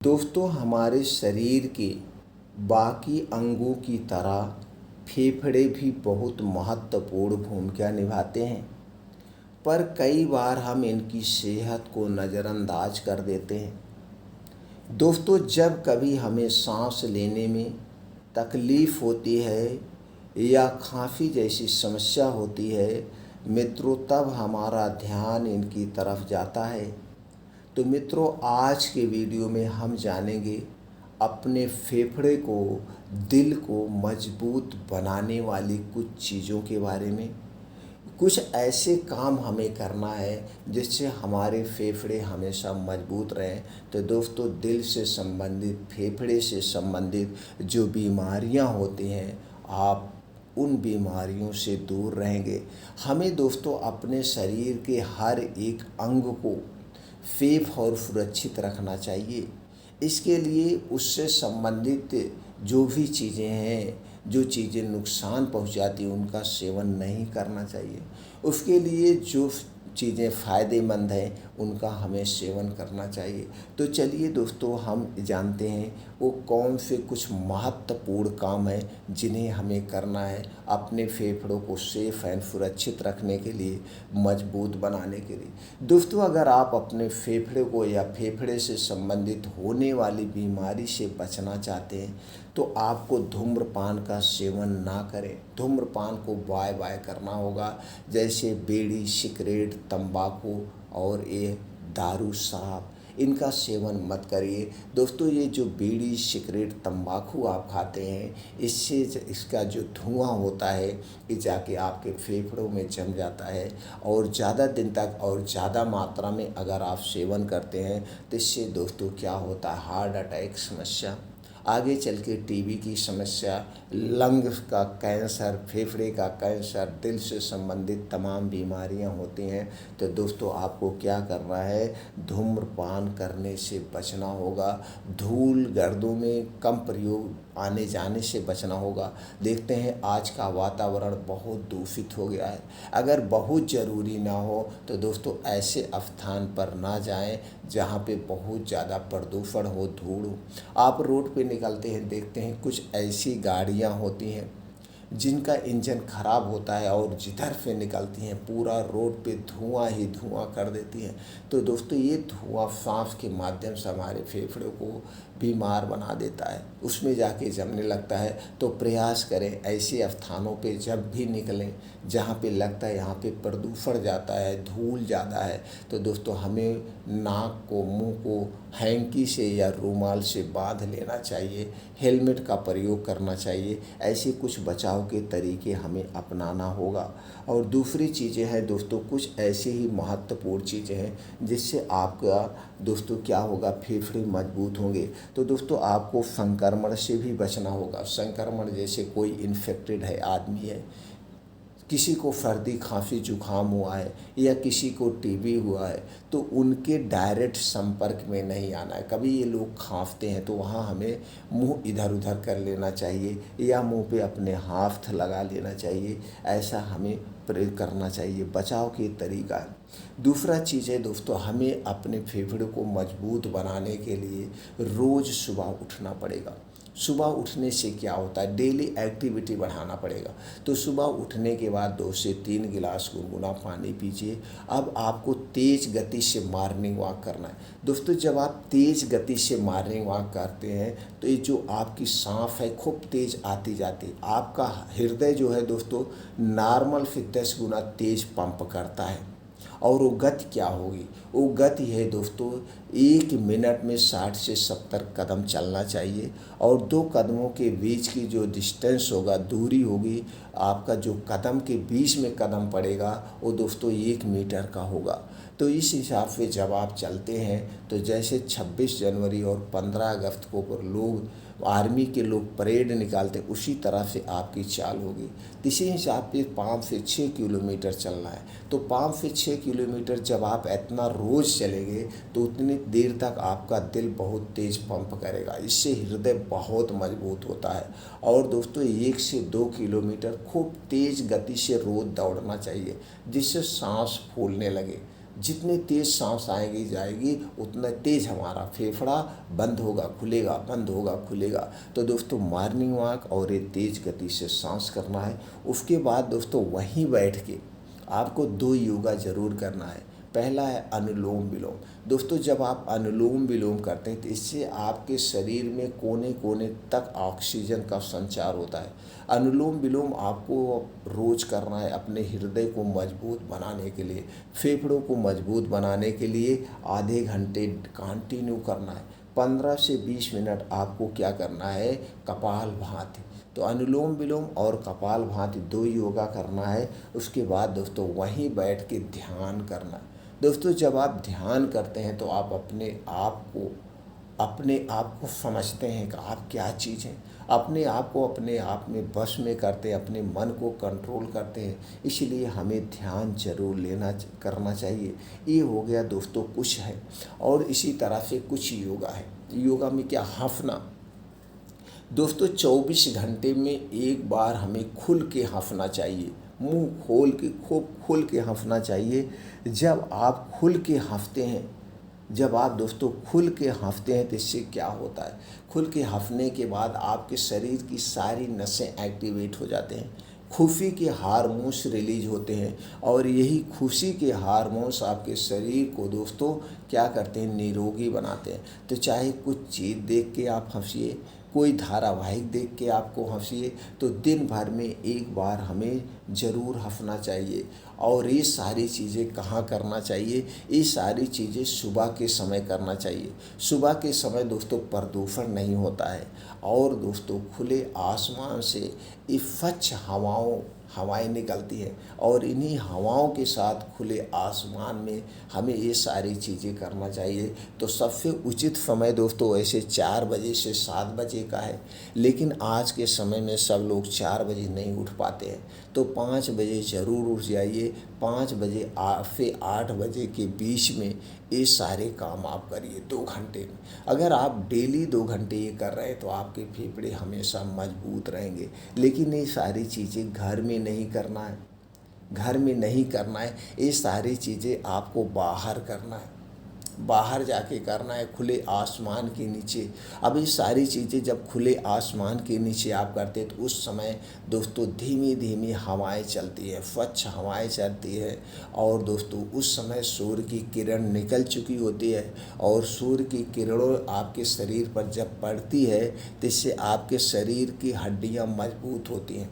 दोस्तों, हमारे शरीर के बाकी अंगों की तरह फेफड़े भी बहुत महत्वपूर्ण भूमिका निभाते हैं। पर कई बार हम इनकी सेहत को नज़रअंदाज कर देते हैं। दोस्तों, जब कभी हमें सांस लेने में तकलीफ़ होती है या खांसी जैसी समस्या होती है मित्रों, तब हमारा ध्यान इनकी तरफ जाता है। तो मित्रों, आज के वीडियो में हम जानेंगे अपने फेफड़े को, दिल को मजबूत बनाने वाली कुछ चीज़ों के बारे में। कुछ ऐसे काम हमें करना है जिससे हमारे फेफड़े हमेशा मजबूत रहें। तो दोस्तों, दिल से संबंधित, फेफड़े से संबंधित जो बीमारियां होती हैं, आप उन बीमारियों से दूर रहेंगे। हमें दोस्तों अपने शरीर के हर एक अंग को सेफ और सुरक्षित रखना चाहिए। इसके लिए उससे संबंधित जो भी चीज़ें हैं, जो चीज़ें नुकसान पहुंचाती हैं, उनका सेवन नहीं करना चाहिए। उसके लिए जो चीज़ें फ़ायदेमंद हैं उनका हमें सेवन करना चाहिए। तो चलिए दोस्तों, हम जानते हैं वो कौन से कुछ महत्वपूर्ण काम हैं जिन्हें हमें करना है अपने फेफड़ों को सेफ एंड सुरक्षित रखने के लिए, मजबूत बनाने के लिए। दोस्तों, अगर आप अपने फेफड़े को या फेफड़े से संबंधित होने वाली बीमारी से बचना चाहते हैं तो आपको धूम्रपान का सेवन ना करें। धूम्रपान को बाय बाय करना होगा, जैसे बीड़ी, सिगरेट, तंबाकू और ये दारू, शराब, इनका सेवन मत करिए। दोस्तों, ये जो बीड़ी, सिगरेट, तंबाकू आप खाते हैं, इससे इसका जो धुआं होता है ये जाके आपके फेफड़ों में जम जाता है और ज़्यादा दिन तक और ज़्यादा मात्रा में अगर आप सेवन करते हैं तो इससे दोस्तों क्या होता है, हार्ट अटैक समस्या, आगे चल के टीबी की समस्या, लंग्स का कैंसर, फेफड़े का कैंसर, दिल से संबंधित तमाम बीमारियां होती हैं। तो दोस्तों, आपको क्या करना है, धूम्रपान करने से बचना होगा। धूल गर्दों में कम प्रयोग, आने जाने से बचना होगा। देखते हैं आज का वातावरण बहुत दूषित हो गया है। अगर बहुत ज़रूरी ना हो तो दोस्तों ऐसे स्थान पर ना जाएं जहां पे बहुत ज़्यादा प्रदूषण हो, धूल हो। आप रोड पे निकलते हैं, देखते हैं कुछ ऐसी गाड़ियां होती हैं जिनका इंजन खराब होता है और जिधर से निकलती हैं पूरा रोड पे धुआं ही धुआं कर देती हैं। तो दोस्तों, ये धुआं सांस के माध्यम से हमारे फेफड़ों को बीमार बना देता है, उसमें जाके जमने लगता है। तो प्रयास करें ऐसे स्थानों पे जब भी निकलें जहाँ पे लगता है यहाँ पे प्रदूषण जाता है, धूल ज़्यादा है, तो दोस्तों हमें नाक को, मुंह को हैंकी से या रूमाल से बांध लेना चाहिए। हेलमेट का प्रयोग करना चाहिए। ऐसे कुछ बचाव के तरीके हमें अपनाना होगा। और दूसरी चीज़ें हैं दोस्तों, कुछ ऐसी ही महत्वपूर्ण चीज़ें हैं जिससे आपका दोस्तों क्या होगा, फेफड़े मजबूत होंगे। तो दोस्तों, आपको संक्रमण से भी बचना होगा। संक्रमण जैसे कोई इन्फेक्टेड है, आदमी है, किसी को सर्दी, खांसी, जुखाम हुआ है या किसी को टीबी हुआ है, तो उनके डायरेक्ट संपर्क में नहीं आना है। कभी ये लोग खांसते हैं तो वहाँ हमें मुंह इधर उधर कर लेना चाहिए या मुंह पे अपने हाथ लगा लेना चाहिए। ऐसा हमें प्रयोग करना चाहिए, बचाव के तरीका। दूसरा चीज़ है दोस्तों, हमें अपने फेफड़े को मजबूत बनाने के लिए रोज़ सुबह उठना पड़ेगा। सुबह उठने से क्या होता है, डेली एक्टिविटी बढ़ाना पड़ेगा। तो सुबह उठने के बाद 2 से 3 गिलास गुनगुना पानी पीजिए। अब आपको तेज़ गति से मॉर्निंग वॉक करना है। दोस्तों, जब आप तेज़ गति से मॉर्निंग वॉक करते हैं तो ये जो आपकी सांस है खूब तेज़ आती जाती है। आपका हृदय जो है दोस्तों नॉर्मल से 10 गुना तेज़ पंप करता है। और वो गति क्या होगी, वो गति है दोस्तों 1 मिनट में 60 से 70 कदम चलना चाहिए। और 2 कदमों के बीच की जो डिस्टेंस होगा, दूरी होगी, आपका जो कदम के बीच में कदम पड़ेगा वो दोस्तों 1 मीटर का होगा। तो इस हिसाब से जब आप चलते हैं तो जैसे 26 जनवरी और 15 अगस्त को लोग, आर्मी के लोग परेड निकालते, उसी तरह से आपकी चाल होगी। इसी हिसाब से 5 से 6 किलोमीटर चलना है। तो 5 से 6 किलोमीटर जब आप इतना रोज़ चलेंगे तो उतनी देर तक आपका दिल बहुत तेज़ पंप करेगा। इससे हृदय बहुत मजबूत होता है। और दोस्तों 1 से 2 किलोमीटर खूब तेज़ गति से रोज़ दौड़ना चाहिए, जिससे सांस फूलने लगे। जितने तेज़ सांस आएगी जाएगी उतना तेज़ हमारा फेफड़ा बंद होगा खुलेगा, बंद होगा खुलेगा। तो दोस्तों मॉर्निंग वॉक और ये तेज़ गति से सांस करना है। उसके बाद दोस्तों वहीं बैठ के आपको 2 योगा ज़रूर करना है। पहला है अनुलोम विलोम। दोस्तों जब आप अनुलोम विलोम करते हैं तो इससे आपके शरीर में कोने कोने तक ऑक्सीजन का संचार होता है। अनुलोम विलोम आपको रोज़ करना है अपने हृदय को मजबूत बनाने के लिए, फेफड़ों को मजबूत बनाने के लिए आधे घंटे कंटिन्यू करना है। 15 से 20 मिनट आपको क्या करना है, कपालभाति। तो अनुलोम विलोम और कपालभाति 2 योगा करना है। उसके बाद दोस्तों वहीं बैठ के ध्यान करना है। दोस्तों जब आप ध्यान करते हैं तो आप अपने आप को समझते हैं कि आप क्या चीज़ हैं, अपने आप में बस में करते हैं, अपने मन को कंट्रोल करते हैं। इसलिए हमें ध्यान जरूर करना चाहिए। ये हो गया दोस्तों कुछ है। और इसी तरह से कुछ योगा है। योगा में क्या, हंसना। दोस्तों 24 घंटे में एक बार हमें खुल के हंसना चाहिए, मुंह खोल के, खूब खुल के हंसना चाहिए। जब आप खुल के हंसते हैं, जब आप दोस्तों खुल के हंसते हैं तो इससे क्या होता है, खुल के हंसने के बाद आपके शरीर की सारी नसें एक्टिवेट हो जाते हैं, खुशी के हार्मोन्स रिलीज होते हैं और यही खुशी के हार्मोन्स आपके शरीर को दोस्तों क्या करते हैं, निरोगी बनाते हैं। तो चाहे कुछ चीज़ देख के आप हंसिए, कोई धारावाहिक देख के आपको हंसिए, तो दिन भर में एक बार हमें ज़रूर हंसना चाहिए। और ये सारी चीज़ें कहाँ करना चाहिए, ये सारी चीज़ें सुबह के समय करना चाहिए। सुबह के समय दोस्तों प्रदूषण नहीं होता है और दोस्तों खुले आसमान से ये स्वच्छ हवाएं निकलती हैं और इन्हीं हवाओं के साथ खुले आसमान में हमें ये सारी चीज़ें करना चाहिए। तो सबसे उचित समय दोस्तों ऐसे 4 बजे से 7 बजे का है, लेकिन आज के समय में सब लोग 4 बजे नहीं उठ पाते हैं। तो 5 बजे ज़रूर उठ जाइए। 5 बजे से 8 बजे के बीच में ये सारे काम आप करिए 2 घंटे में। अगर आप डेली 2 घंटे ये कर रहे हैं तो आपके फेफड़े हमेशा मजबूत रहेंगे। लेकिन ये सारी चीज़ें घर में नहीं करना है, घर में नहीं करना है। ये सारी चीज़ें आपको बाहर करना है, बाहर जाके करना है, खुले आसमान के नीचे। अब ये सारी चीज़ें जब खुले आसमान के नीचे आप करते हैं तो उस समय दोस्तों धीमी धीमी हवाएं चलती है, स्वच्छ हवाएं चलती है और दोस्तों उस समय सूर्य की किरण निकल चुकी होती है और सूर्य की किरणों आपके शरीर पर जब पड़ती है तो इससे आपके शरीर की हड्डियां मजबूत होती हैं,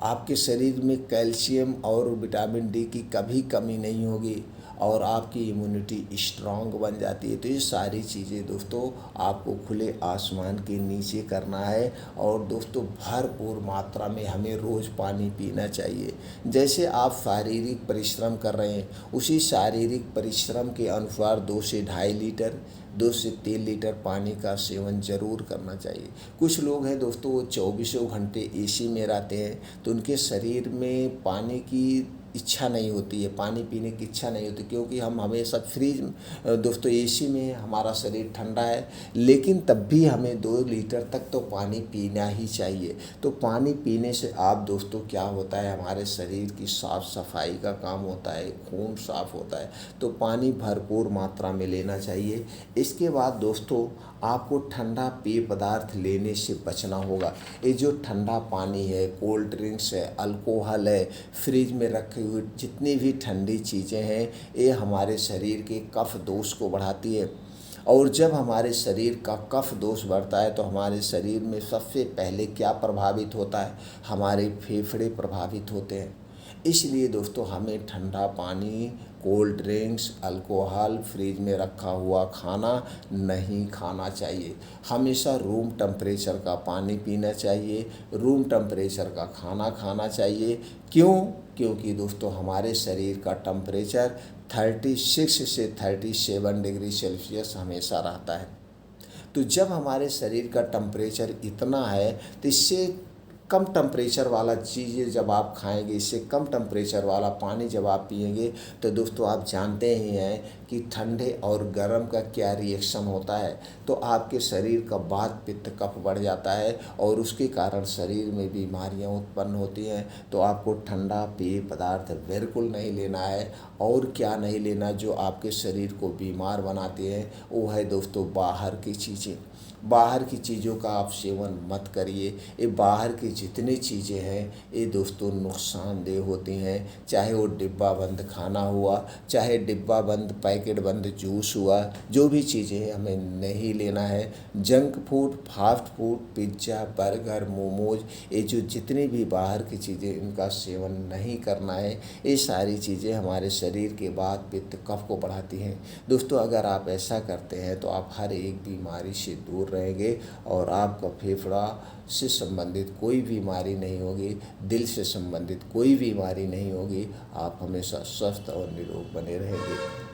आपके शरीर में कैल्शियम और विटामिन डी की कभी कमी नहीं होगी और आपकी इम्यूनिटी स्ट्रांग बन जाती है। तो ये सारी चीज़ें दोस्तों आपको खुले आसमान के नीचे करना है और दोस्तों भरपूर मात्रा में हमें रोज़ पानी पीना चाहिए। जैसे आप शारीरिक परिश्रम कर रहे हैं उसी शारीरिक परिश्रम के अनुसार 2 से 2.5 लीटर 2 से 3 लीटर पानी का सेवन ज़रूर करना चाहिए। कुछ लोग हैं दोस्तों वो 24 घंटे एसी में रहते हैं तो उनके शरीर में पानी की इच्छा नहीं होती है, पानी पीने की इच्छा नहीं होती, क्योंकि हम हमेशा फ्रीज दोस्तों एसी में हमारा शरीर ठंडा है, लेकिन तब भी हमें 2 लीटर तक तो पानी पीना ही चाहिए। तो पानी पीने से आप दोस्तों क्या होता है, हमारे शरीर की साफ़ सफाई का काम होता है, खून साफ होता है। तो पानी भरपूर मात्रा में लेना चाहिए। इसके बाद दोस्तों आपको ठंडा पेय पदार्थ लेने से बचना होगा। ये जो ठंडा पानी है, कोल्ड ड्रिंक्स है, अल्कोहल है, फ्रिज में रखे हुए जितनी भी ठंडी चीज़ें हैं, ये हमारे शरीर के कफ दोष को बढ़ाती है और जब हमारे शरीर का कफ दोष बढ़ता है तो हमारे शरीर में सबसे पहले क्या प्रभावित होता है, हमारे फेफड़े प्रभावित होते हैं। इसलिए दोस्तों हमें ठंडा पानी, कोल्ड ड्रिंक्स, अल्कोहल, फ्रिज में रखा हुआ खाना नहीं खाना चाहिए। हमेशा रूम टेम्परेचर का पानी पीना चाहिए, रूम टेम्परेचर का खाना खाना चाहिए। क्यों? क्योंकि दोस्तों हमारे शरीर का टेम्परेचर 36 से 37 डिग्री सेल्सियस हमेशा रहता है। तो जब हमारे शरीर का टेम्परेचर इतना है तो इससे कम टेम्परेचर वाला चीज़ें जब आप खाएंगे, इससे कम टेम्परेचर वाला पानी जब आप पिएंगे तो दोस्तों आप जानते ही हैं कि ठंडे और गर्म का क्या रिएक्शन होता है। तो आपके शरीर का वात पित्त कफ बढ़ जाता है और उसके कारण शरीर में बीमारियां उत्पन्न होती हैं। तो आपको ठंडा पेय पदार्थ बिल्कुल नहीं लेना है और क्या नहीं लेना जो आपके शरीर को बीमार बनाते हैं। वो है दोस्तों बाहर की चीज़ें। बाहर की चीज़ों का आप सेवन मत करिए। ये बाहर की जितनी चीज़ें हैं ये दोस्तों नुकसानदेह होती हैं। चाहे वो डिब्बा बंद खाना हुआ, चाहे डिब्बा बंद पैकेट बंद जूस हुआ, जो भी चीज़ें हमें नहीं लेना है। Junk food, fast food, pizza, burger, momos, ये जो जितनी भी बाहर की चीज़ें इनका सेवन नहीं करना है। ये सारी चीज़ें हमारे शरीर के वात पित्त कफ को बढ़ाती हैं। दोस्तों अगर आप ऐसा करते हैं तो आप हर एक बीमारी से दूर रहेंगे और आपका फेफड़ा से संबंधित कोई बीमारी नहीं होगी, दिल से संबंधित कोई बीमारी नहीं होगी। आप हमेशा स्वस्थ और निरोग बने रहेंगे।